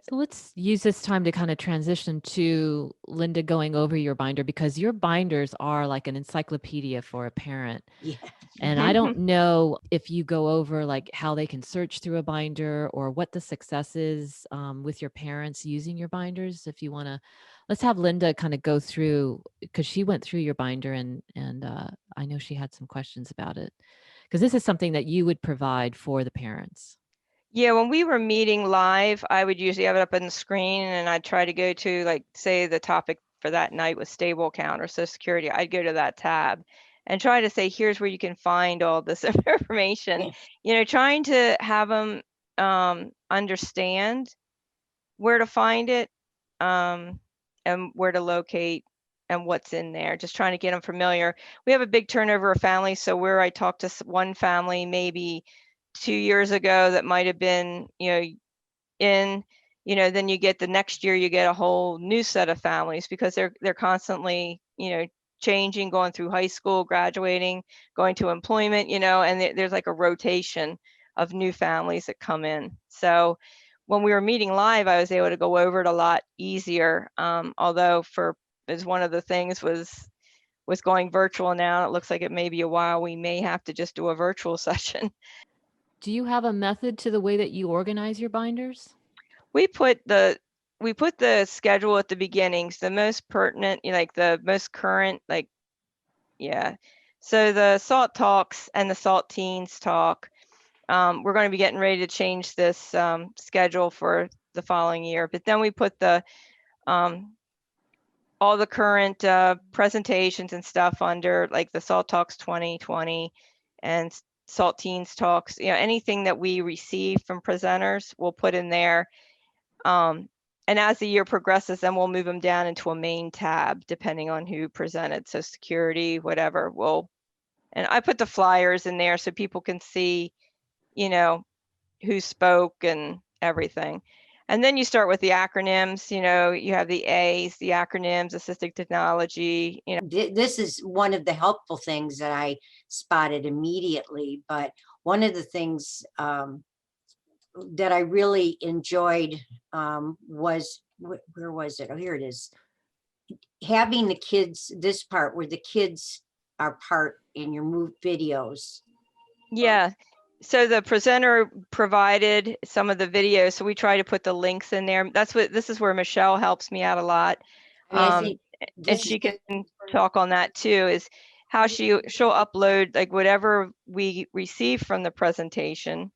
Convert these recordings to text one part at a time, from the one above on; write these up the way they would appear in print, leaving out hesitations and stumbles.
So let's use this time to kind of transition to Linda going over your binder, because your binders are like an encyclopedia for a parent. Yeah. And I don't know if you go over like how they can search through a binder or what the success is with your parents using your binders. If you want to, let's have Linda kind of go through, because she went through your binder and I know she had some questions about it, because this is something that you would provide for the parents. Yeah, when we were meeting live, I would usually have it up on the screen and I'd try to go to, like, say the topic for that night was stable account or Social Security. I'd go to that tab and try to say, here's where you can find all this information, trying to have them understand where to find it and where to locate and what's in there, just trying to get them familiar. We have a big turnover of families. So where I talked to one family maybe 2 years ago that might have been, then you get the next year, you get a whole new set of families because they're constantly, changing, going through high school, graduating, going to employment, and there's like a rotation of new families that come in. So when we were meeting live, I was able to go over it a lot easier. Although as one of the things was going virtual now, it looks like it may be a while. We may have to just do a virtual session. Do you have a method to the way that you organize your binders? We put the schedule at the beginnings, the most pertinent, like the most current, yeah. So the S.A.L.T talks and the S.A.L.T teens talk. We're going to be getting ready to change this schedule for the following year, but then we put the all the current presentations and stuff under like the S.A.L.T Talks 2020 and S.A.L.T Teens Talks, anything that we receive from presenters, we'll put in there. And as the year progresses, then we'll move them down into a main tab, depending on who presented. So security, whatever, and I put the flyers in there so people can see, who spoke and everything. And then you start with the acronyms, you have the A's, the acronyms, assistive technology, This is one of the helpful things that I spotted immediately, but one of the things that I really enjoyed was, where was it? Oh, here it is. Having the kids, this part where the kids are part in your move videos. Yeah. So the presenter provided some of the videos, so we try to put the links in there. This is where Michelle helps me out a lot. And she can talk on that too, is how she'll upload like whatever we receive from the presentation.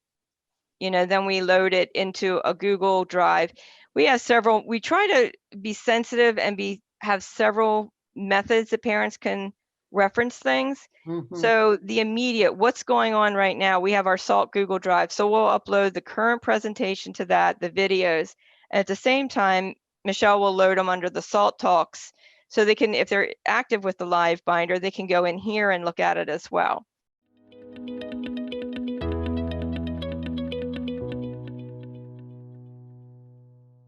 Then we load it into a Google Drive. We try to be sensitive and have several methods that parents can reference things. So the immediate, what's going on right now, we have our S.A.L.T Google Drive. So we'll upload the current presentation to that, the videos. And at the same time, Michelle will load them under the S.A.L.T Talks. So they can, if they're active with the LiveBinder, they can go in here and look at it as well.